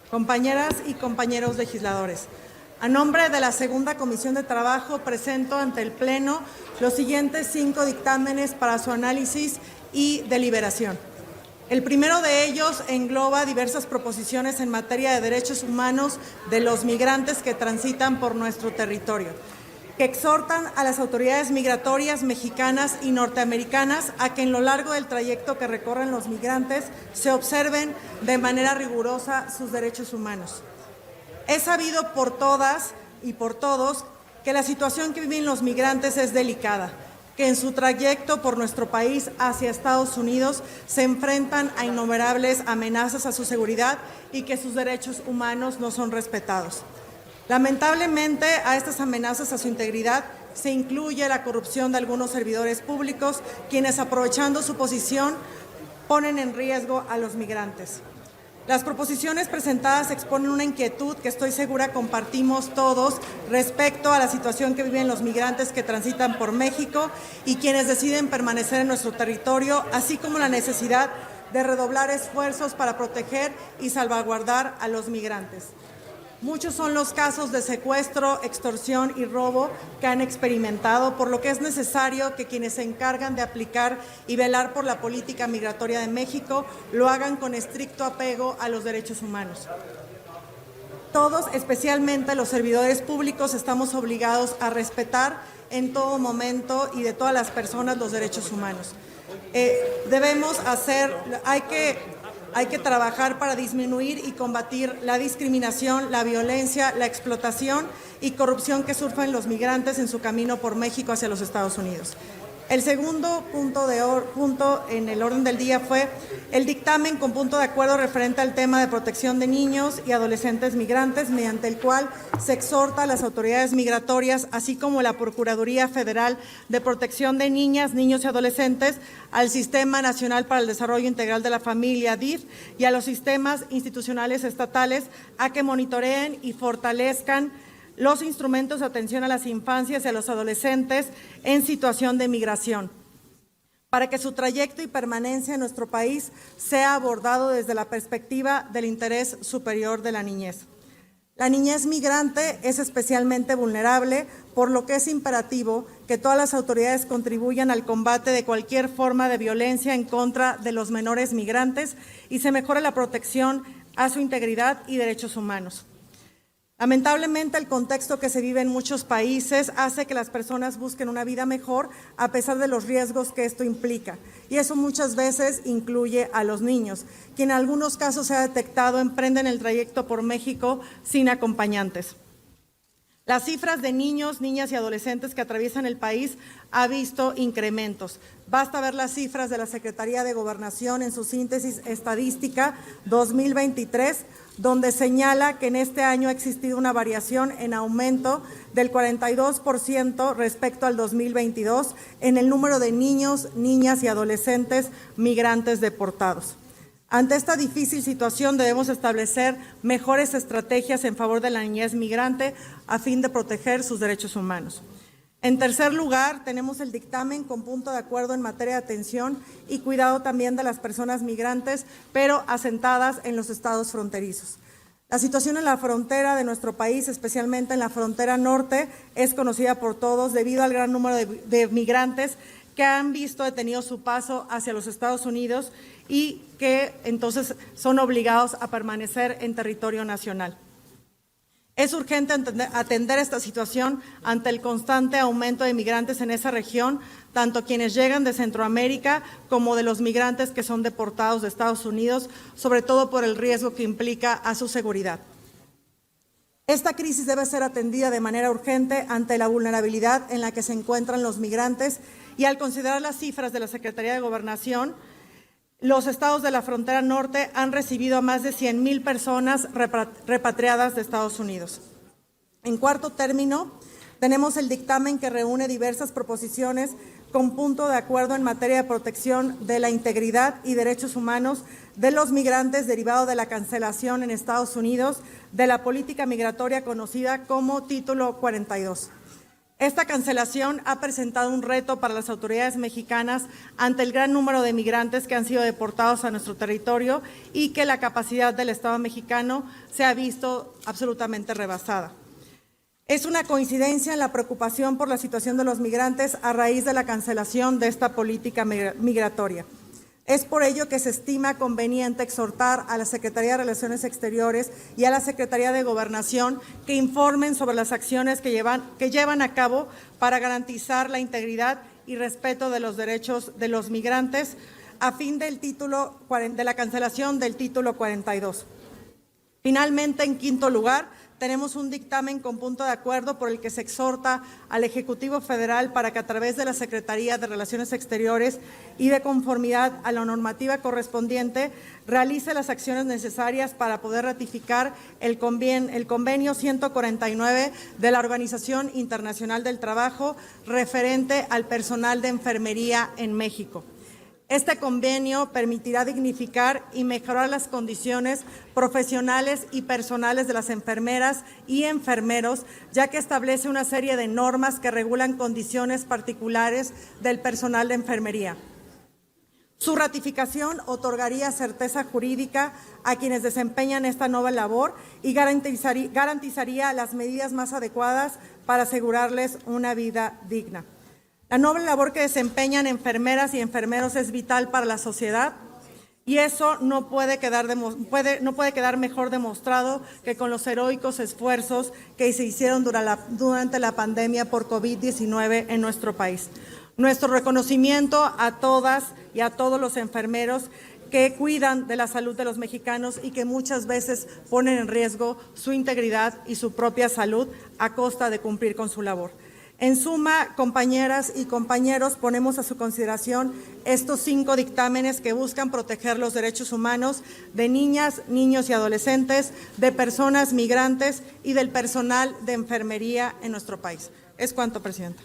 compañeras y compañeros legisladores. A nombre de la Segunda Comisión de Trabajo, presento ante el Pleno los siguientes 5 dictámenes para su análisis y deliberación. El primero de ellos engloba diversas proposiciones en materia de derechos humanos de los migrantes que transitan por nuestro territorio, que exhortan a las autoridades migratorias mexicanas y norteamericanas a que en lo largo del trayecto que recorren los migrantes se observen de manera rigurosa sus derechos humanos. Es sabido por todas y por todos que la situación que viven los migrantes es delicada, que en su trayecto por nuestro país hacia Estados Unidos se enfrentan a innumerables amenazas a su seguridad y que sus derechos humanos no son respetados. Lamentablemente, a estas amenazas a su integridad se incluye la corrupción de algunos servidores públicos, quienes, aprovechando su posición, ponen en riesgo a los migrantes. Las proposiciones presentadas exponen una inquietud que estoy segura compartimos todos respecto a la situación que viven los migrantes que transitan por México y quienes deciden permanecer en nuestro territorio, así como la necesidad de redoblar esfuerzos para proteger y salvaguardar a los migrantes. Muchos son los casos de secuestro, extorsión y robo que han experimentado, por lo que es necesario que quienes se encargan de aplicar y velar por la política migratoria de México lo hagan con estricto apego a los derechos humanos. Todos, especialmente los servidores públicos, estamos obligados a respetar en todo momento y de todas las personas los derechos humanos. Hay que trabajar para disminuir y combatir la discriminación, la violencia, la explotación y corrupción que sufren los migrantes en su camino por México hacia los Estados Unidos. El segundo punto en el orden del día fue el dictamen con punto de acuerdo referente al tema de protección de niños y adolescentes migrantes, mediante el cual se exhorta a las autoridades migratorias, así como la Procuraduría Federal de Protección de Niñas, Niños y Adolescentes, al Sistema Nacional para el Desarrollo Integral de la Familia, DIF, y a los sistemas institucionales estatales a que monitoreen y fortalezcan los instrumentos de atención a las infancias y a los adolescentes en situación de migración, para que su trayecto y permanencia en nuestro país sea abordado desde la perspectiva del interés superior de la niñez. La niñez migrante es especialmente vulnerable, por lo que es imperativo que todas las autoridades contribuyan al combate de cualquier forma de violencia en contra de los menores migrantes y se mejore la protección a su integridad y derechos humanos. Lamentablemente, el contexto que se vive en muchos países hace que las personas busquen una vida mejor a pesar de los riesgos que esto implica. Y eso muchas veces incluye a los niños, quien en algunos casos se ha detectado emprenden el trayecto por México sin acompañantes. Las cifras de niños, niñas y adolescentes que atraviesan el país ha visto incrementos. Basta ver las cifras de la Secretaría de Gobernación en su síntesis estadística 2023, donde señala que en este año ha existido una variación en aumento del 42% respecto al 2022 en el número de niños, niñas y adolescentes migrantes deportados. Ante esta difícil situación debemos establecer mejores estrategias en favor de la niñez migrante a fin de proteger sus derechos humanos. En tercer lugar, tenemos el dictamen con punto de acuerdo en materia de atención y cuidado también de las personas migrantes, pero asentadas en los estados fronterizos. La situación en la frontera de nuestro país, especialmente en la frontera norte, es conocida por todos debido al gran número de migrantes que han visto detenido su paso hacia los Estados Unidos y que entonces son obligados a permanecer en territorio nacional. Es urgente atender esta situación ante el constante aumento de migrantes en esa región, tanto quienes llegan de Centroamérica como de los migrantes que son deportados de Estados Unidos, sobre todo por el riesgo que implica a su seguridad. Esta crisis debe ser atendida de manera urgente ante la vulnerabilidad en la que se encuentran los migrantes y al considerar las cifras de la Secretaría de Gobernación, los estados de la frontera norte han recibido a más de 100,000 personas repatriadas de Estados Unidos. En cuarto término, tenemos el dictamen que reúne diversas proposiciones con punto de acuerdo en materia de protección de la integridad y derechos humanos de los migrantes derivado de la cancelación en Estados Unidos de la política migratoria conocida como Título 42. Esta cancelación ha presentado un reto para las autoridades mexicanas ante el gran número de migrantes que han sido deportados a nuestro territorio y que la capacidad del Estado mexicano se ha visto absolutamente rebasada. Es una coincidencia en la preocupación por la situación de los migrantes a raíz de la cancelación de esta política migratoria. Es por ello que se estima conveniente exhortar a la Secretaría de Relaciones Exteriores y a la Secretaría de Gobernación que informen sobre las acciones que llevan a cabo para garantizar la integridad y respeto de los derechos de los migrantes a fin de la cancelación del título 42. Finalmente, en quinto lugar, tenemos un dictamen con punto de acuerdo por el que se exhorta al Ejecutivo Federal para que a través de la Secretaría de Relaciones Exteriores y de conformidad a la normativa correspondiente realice las acciones necesarias para poder ratificar el convenio 149 de la Organización Internacional del Trabajo referente al personal de enfermería en México. Este convenio permitirá dignificar y mejorar las condiciones profesionales y personales de las enfermeras y enfermeros, ya que establece una serie de normas que regulan condiciones particulares del personal de enfermería. Su ratificación otorgaría certeza jurídica a quienes desempeñan esta nueva labor y garantizaría las medidas más adecuadas para asegurarles una vida digna. La noble labor que desempeñan enfermeras y enfermeros es vital para la sociedad y eso no puede quedar mejor demostrado que con los heroicos esfuerzos que se hicieron durante la pandemia por COVID-19 en nuestro país. Nuestro reconocimiento a todas y a todos los enfermeros que cuidan de la salud de los mexicanos y que muchas veces ponen en riesgo su integridad y su propia salud a costa de cumplir con su labor. En suma, compañeras y compañeros, ponemos a su consideración estos 5 dictámenes que buscan proteger los derechos humanos de niñas, niños y adolescentes, de personas migrantes y del personal de enfermería en nuestro país. Es cuanto, Presidenta.